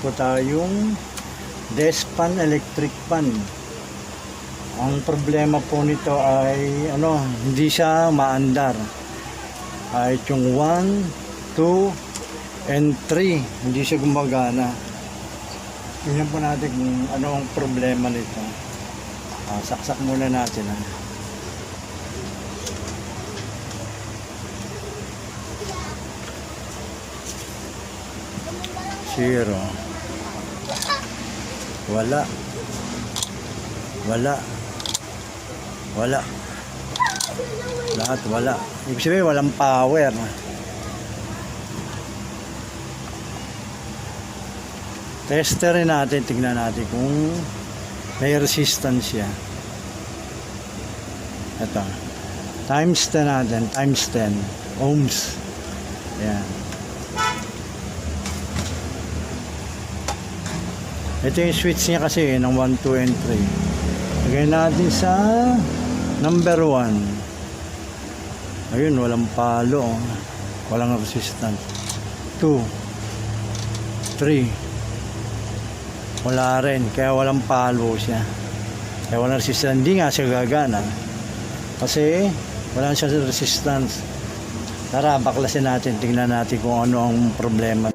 po tayong desk fan, electric fan. Ang problema po nito ay hindi siya maandar. Ay yung 1, 2, and 3 hindi siya gumagana. Tingnan po natin kung ano ang problema nito. Saksak muna natin. Zero. Wala. Lahat wala. Ibig sabihin walang power. Testerin natin, tignan natin kung may resistance siya. Ito. Times 10 natin, times 10 ohms. Ayan. Ito yung switch niya kasi ng 1, 2, and 3. Lagay natin sa number 1. Ayun, walang palo. Walang resistance. 2, 3. Wala rin. Kaya walang palo siya. Kaya walang resistance. Hindi nga siya gagana. Kasi wala siya resistance. Tara, baklasin natin. Tingnan natin kung ano ang problema.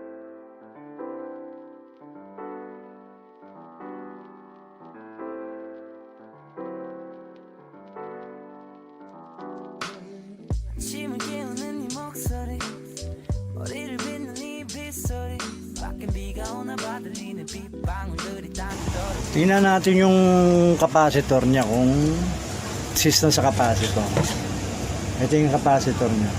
Tingnan natin yung capacitor niya, kung resistance sa capacitor. Ito yung capacitor niya.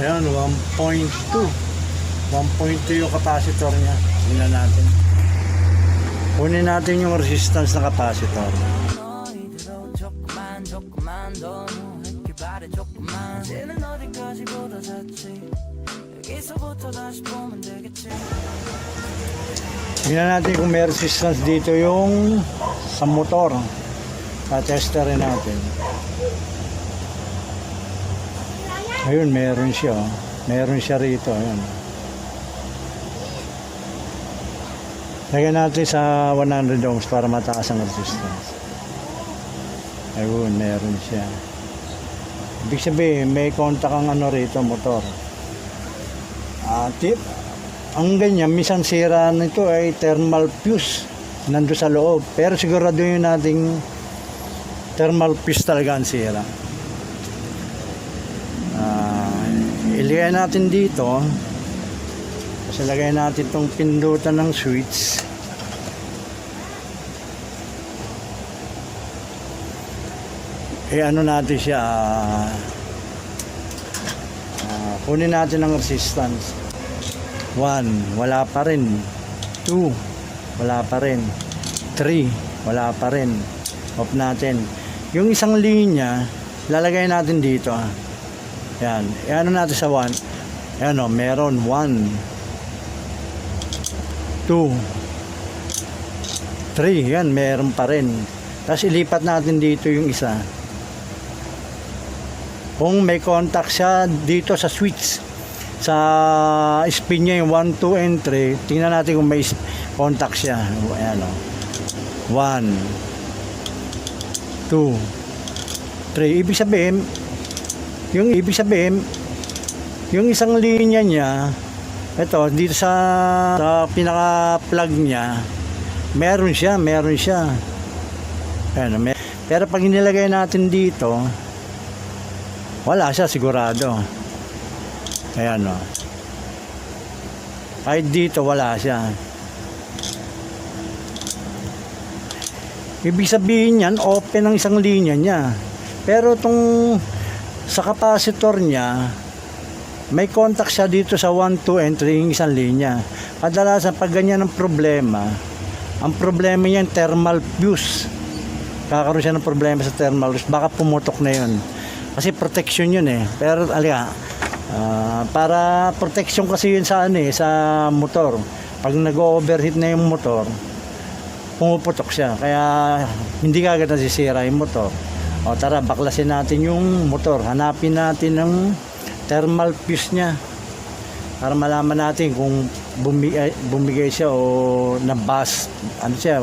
Ayan, 1.2. 1.2 yung capacitor niya. Tingnan natin. Kunin natin yung resistance ng capacitor. Tingnan natin kung may resistance dito yung sa motor. Testerin natin. Ayun, meron siya. Meron siya rito. Ayun. Lagyan natin sa 100 ohms para mataas ang resistance. Ayun, meron siya. Ibig sabihin, may contact ang rito, motor. Tip, ang ganyan, minsan sira nito ay thermal fuse nando sa loob. Pero siguraduhin nating thermal fuse talaga ang sira. Ilagay natin dito. Kasi lagay natin itong pindutan ng switch. Ano natin siya, kunin natin ang resistance. 1, wala pa rin. 2, wala pa rin. 3, wala pa rin. Off natin. Yung isang linya, lalagay natin dito. Yan. Ano natin sa 1? Ayan o, meron 1, 2, 3. Yan, meron pa rin. Tapos ilipat natin dito yung isa. Kung may contact siya dito sa switch, sa spin niya yung 1, 2, and 3, tingnan natin kung may contact siya. Ayan o. 1, 2, 3. Ibig sabihin, yung isang linya niya, ito, dito sa pinaka-plug niya, meron siya. Ayan, pero pag inilagay natin dito, wala siya sigurado. Ayan o. Kahit dito, wala siya. Ibig sabihin yan, open ang isang linya niya. Pero itong sa capacitor niya, may contact siya dito sa 1, 2, and 3 yung isang linya. Kadalasan pag ganyan ang problema niya yung thermal fuse. Kakaroon siya ng problema sa thermal fuse. Baka pumutok na yun. Kasi protection yun eh. Pero para protection kasi yun sa sa motor. Pag nag-overheat na yung motor, pumuputok siya. Kaya hindi kagad nasisira yung motor. O tara, baklasin natin yung motor. Hanapin natin ng thermal fuse niya para malaman natin kung bumigay siya o nabas, ano siya,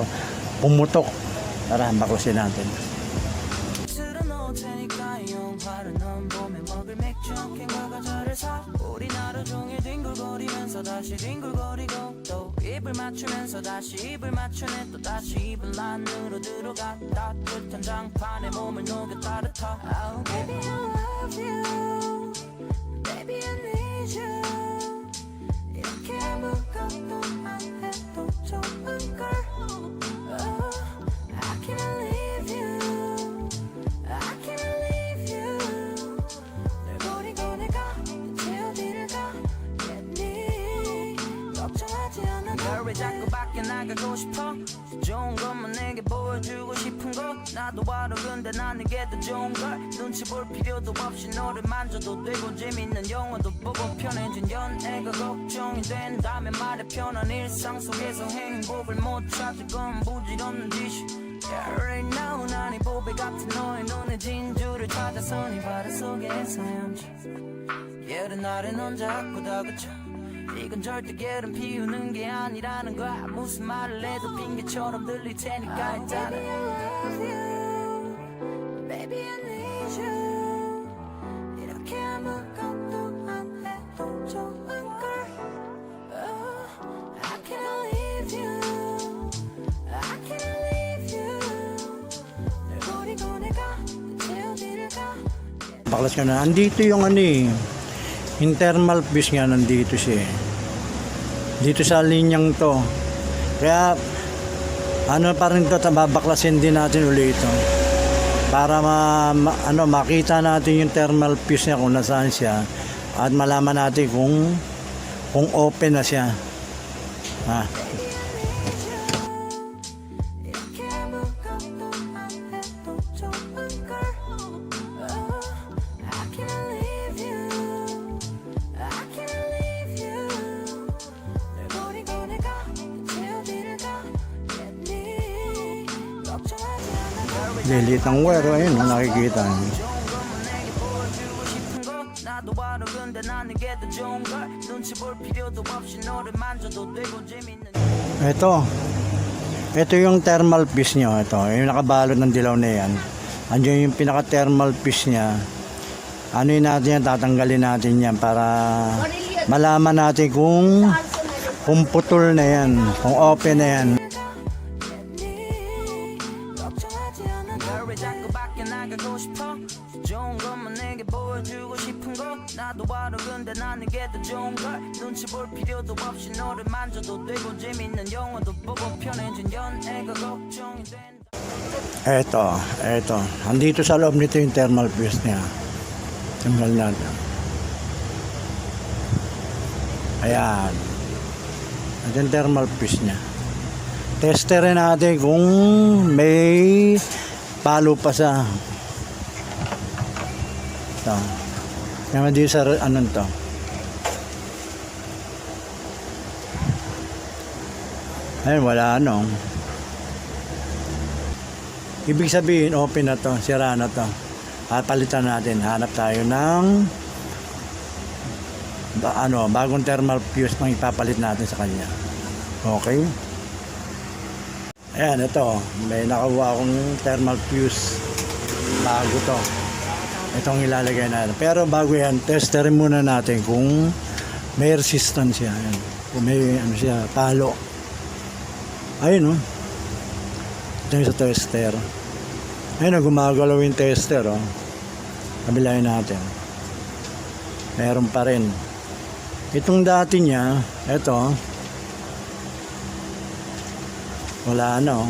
pumutok. Tara, baklasin natin. 우리나라 종일 뒹굴거리면서 다시 뒹굴거리고 또 입을 맞추면서 다시 입을 맞추네 또 다시 입을 안으로 들어가 따뜻한 장판에 몸을 녹여 따뜻하 oh, Baby I love you Baby I need you 이렇게 아무것도 안 해도 좋은걸 oh, I can't leave you I can't leave you 널 버리고 내가 어디를 가겠니 걱정하지 않아 널 왜 자꾸 밖에 나가고 싶어 좋은 것만 내게 보여주고 싶은 거 나도 알아 근데 난 이게 더 좋은 걸 눈치 볼 필요도 없이 너를 만져도 되고 재밌는 영화도 보고 편해진 연애가 걱정이 된다면 말해 편한 일상 속에서 행복을 못 찾을 건 부질없는 짓이 Yeah, right now 난 이 보배 같은 너의 눈에 진주를 찾아서 네 바다 속에서 헤엄쳐 예른 날에 넌 자꾸 다그쳐 이건 절대 게으름 피우는 게 아니라는 거야 무슨 말을 해도 핑계처럼 들릴 테니까 일단은 Baby I love you Baby I need you 이렇게 아무것도 안 해도 좋은걸 oh, I can't leave you I can't leave you 널 버리고 내가 대체 어디를 가 Baklas ka na. Andito yung ano eh. Yung thermal fuse nga nandito siya. Dito sa linyang to. Kaya ano pa rin to, babaklasin din natin ulit ito. Para makita natin yung thermal fuse niya kung nasaan siya at malaman natin kung open na siya. Ha. Lilit ng wire, ayun, nakikita niyo. Ito yung thermal fuse nyo. Ito, yung nakabalot ng dilaw na yan. Andiyan yung pinaka thermal fuse nya. Ano yun natin yan, tatanggalin natin yan para malaman natin kung putol na yan, kung open na yan. 좋은 것만 내게 보여주고 싶은 거 나도 알아 근데 난 이게 더 좋은 걸 눈치 볼 필요도 없이 너를 만져도 되고 재밌는 영화도 보고 편해진 연애가 걱정이 된다 Eto. Andito sa loob nito yung thermal fuse niya. Tanggal natin. Ayan. Ito yung thermal fuse niya. Testerin natin kung may palo pa sa ito. Kaya dito sa anong to. Ayun, wala ano. Ibig sabihin, open na to, sira na to. Palitan natin, hanap tayo ng bagong thermal fuse pang ipapalit natin sa kanya. Okay? Ayan, ito. May nakakuha akong thermal fuse. Bago to. Itong ilalagay natin. Pero bago yan, testerin muna natin kung may resistance siya. Ayan. Kung may palo. Ayun, oh. Ito yung sa tester. Ayun, gumagalaw yung tester, oh. Kabilayin natin. Meron pa rin. Itong dati niya, ito, wala na, oh.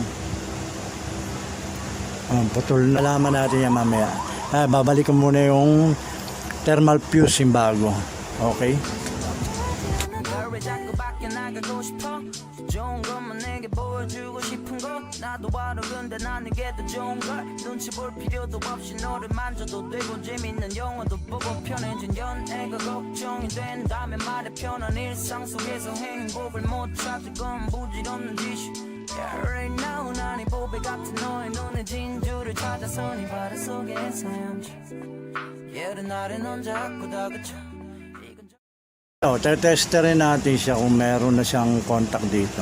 Putol na. Alaman natin yan mamaya. Babalik ko muna yung thermal fuse yung bago. Okay? 좋은 것만 내게 보여주고 싶은 거 나도 알아 근데 난 이게 더 좋은 걸 눈치 볼 필요도 없이 너를 만져도 되고 재밌는 영화도 보고 편해진 연애가 걱정이 된다면 말해 편한 일상 속에서 행복을 못 찾을 건 부질없는 짓이 Yeah, right now 난 이 보배 같은 너의 눈에 진주를 찾아서 네 바다 속에서 헤엄쳐. 예른 날엔 넌 자꾸 다그쳐. Tetesterin natin siya kung meron na siyang contact dito.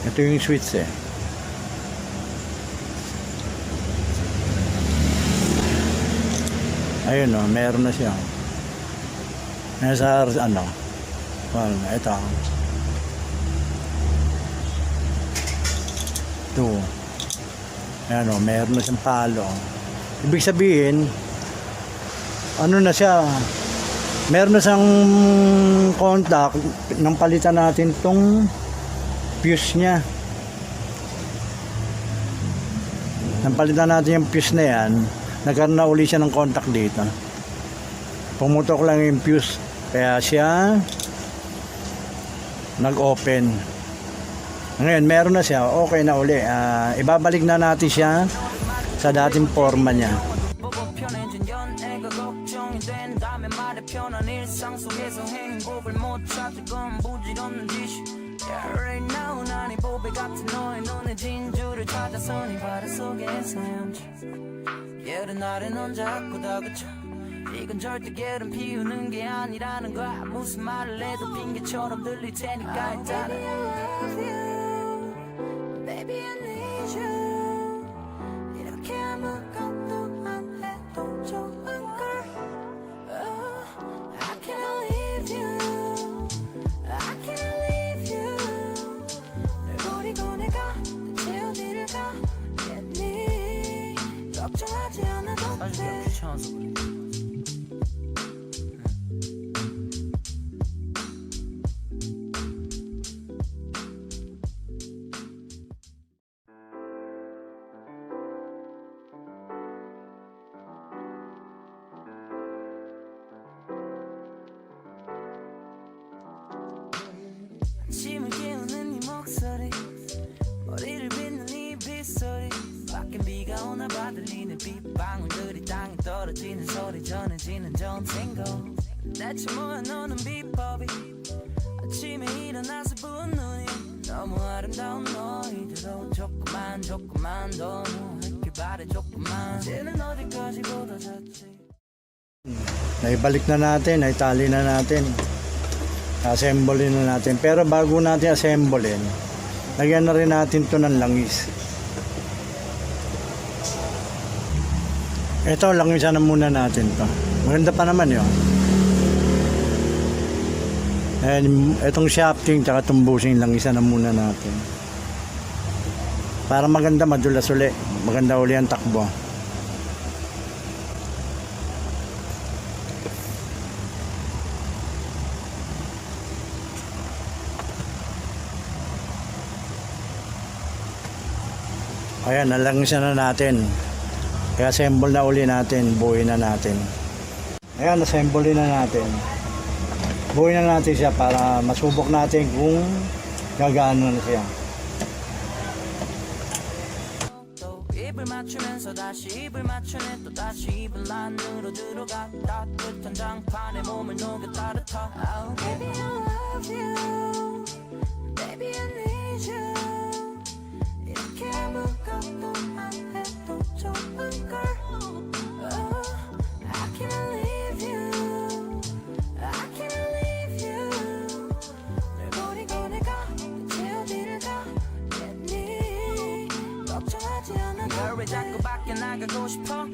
Ito yung switch eh. Ayun o, meron na siya. Nasa ano? Well, ito. Ito. Ayan o, meron na siyang palo. Ibig sabihin, ano na siya? Meron na siyang contact nang palitan natin tong fuse niya. Nang palitan natin yung fuse na yan, nagkaroon na uli siya ng contact dito. Pumutok lang yung fuse, kaya siya nag-open. Ngayon meron na siya, okay na uli. Ibabalik na natin siya sa dating forma niya. Yeah, right now 난 이 보배 같은 너의 눈에 진주를 찾아서 네 바다 속에서 헤엄쳐. 예른 날엔 넌 자꾸 다그쳐. 이건 절대 게으름 피우는 게 아니라는 거야. 무슨 말을 해도 핑계처럼 들릴 테니까 일단은 Baby I love you, baby I need you. 이렇게 아무것도 안 해도 좋은걸. I can't leave you, I can't leave you. 널 버리고 내가 대체 어디를 가겠니. 걱정하지 않아도 돼. 귀찮아서 그래. 아침을 깨우는 네 목소리, 머리를 빗는 네 빗소리, 밖엔 비가 오나 봐 들리는 빗방울들이 땅에 떨어지는 소리, 전해지는 정신고. 대체 뭐야 너는 비법이. 아침에 일어나서 부은 눈이 너무 아름다운 너희들로 조금만 더 누웠길 바래. 조금만 이제는 어디까지 걷어졌지. Naibalik na natin, naitali na natin. Assemblein na natin. Pero bago natin assemblein, lagyan na rin natin to ng langis. Ito, langisan na muna natin to. Maganda pa naman yun. And itong shafting tsaka itong bushing, langisan na muna natin. Para maganda, madulas uli. Maganda uli ang takbo. Ayan, nalangisan na natin. Kaya assemble na uli natin, buuin na natin. Ayan, assemble na natin. Buuin na natin siya para masubok natin kung gagano na siya. 입을 맞추면서 다시 입을 맞추네 또 다시 입을 안으로 들어가. 따뜻한 장판에 몸을 녹여 따뜻하. Oh, baby I love you, baby I need you. 이렇게 아무것도 안 해도 좋은걸. I can't leave you, I can't leave you. 널 버리고 내가 대체 어디를 가겠니. 걱정하지 않아도 돼. 왜 자꾸 밖에 나가고 싶어.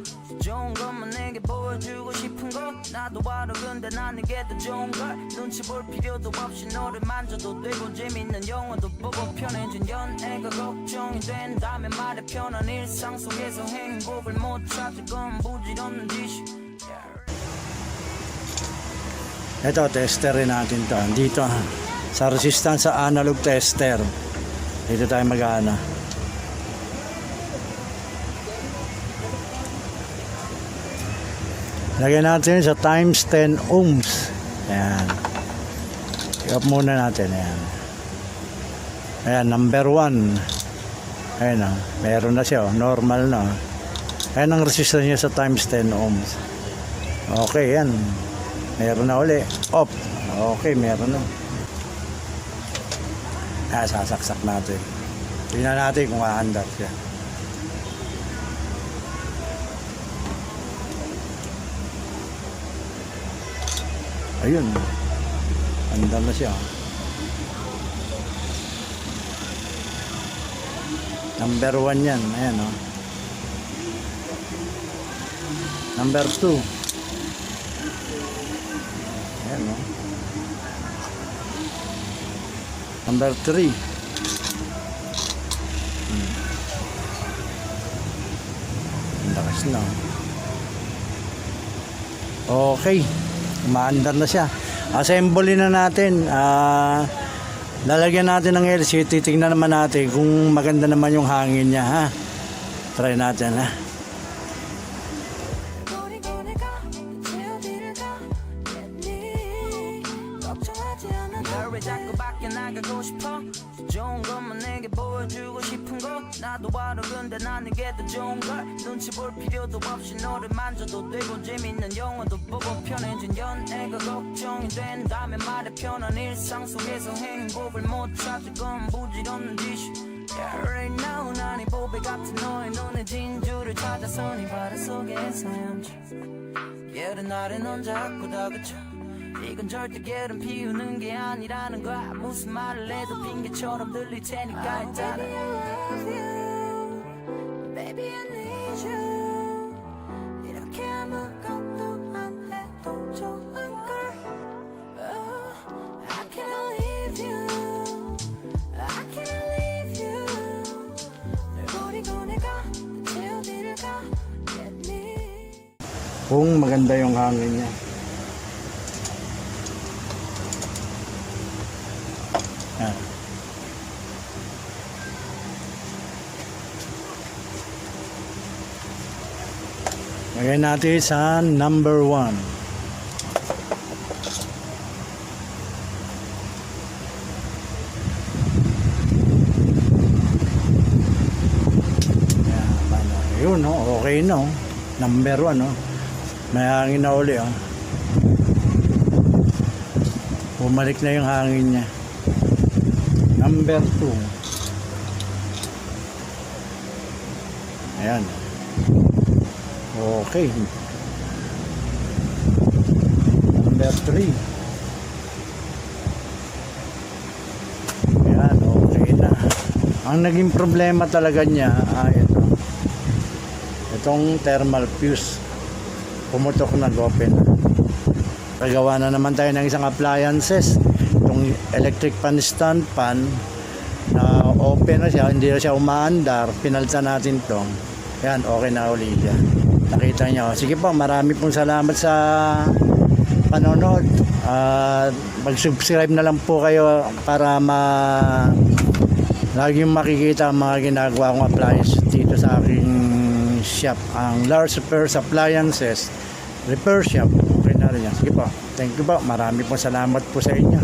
좋은 것만 내게 보여주고 싶은 거. 나도 알아 근데 난 이게 더 좋은 걸. 눈치 볼 필요도 없이 너를 만져도 되고 재밌는 영화도 보고 편해진 연애가 걱정이 된다면 말해. 편한 일상 속에서 행복을 못 찾을 건 부질없는 짓이. Ito, testerin natin to. Dito, sa resistance sa analog tester. Dito tayo mag-aana. Lagyan natin sa times 10 ohms. Ayan. I-off muna natin. Ayan. Ayan, number 1. Ayan o, meron na siya, normal na. Ayan ang resistance niya sa times 10 ohms. Okay, yan. Meron na uli. Off. Okay, meron na. Sasaksak natin. Tingnan natin kung aandar siya. Ayun. Andar na siya. Number 1 yan. Ayan o. Number 2. Ayan o. Number 3. Ang lakas na. Okay. Umaandar na siya. Assembly na natin. Lalagyan natin ng LC. Titignan naman natin kung maganda naman yung hangin niya. Ha? Try natin ha. 왜 자꾸 밖에 나가고 싶어 좋은 것만 내게 보여주고 싶은 거 나도 알아 근데 난 이게 더 좋은 걸 눈치 볼 필요도 없이 너를 만져도 되고 재밌는 영화도 보고 편해진 연애가 걱정이 된다면 말해 편한 일상 속에서 행복을 못 찾을 건 부질없는 짓이 Yeah, right now 난 이 보배 같은 너의 눈에 진주를 찾아서 네 바다 속에서 헤엄쳐 예른 날에 넌 자꾸 다그쳐 이건 절대 게으름 피우는 게 아니라는 거야 무슨 말을 해도 핑계처럼 들릴 테니까 일단은 Baby I love you Baby I need you 이렇게 아무것도 안 해도 좋은걸 oh, I can't leave you I can't leave you 널 버리고 내가 대체 어디를 가겠니 Kung maganda yung hangin niya. Yan. Lagay natin sa number 1. Yun, no? Okay, no? Number 1, no? May hangin na uli, oh. Bumalik na yung hangin niya. Number 2. Ayan. Okay. Number 3. Ayan, okay na. Ang naging problema talaga niya ay ito. Itong thermal fuse. Pumutok na, open. Kagawa na naman tayo ng isang appliances. Itong electric fan stand fan na open na siya, hindi na siya umaandar. Pinalitan natin to. Yan, okay na uli siya. Nakita niyo. Sige po, marami pong salamat sa panonood. Mag-subscribe na lang po kayo para laging makikita ang mga ginagawa kong appliances dito sa aking shop. Ang Lars Repairs Appliances Repair Shop. Okay na rin yan. Sige po. Thank you po. Marami pong salamat po sa inyo.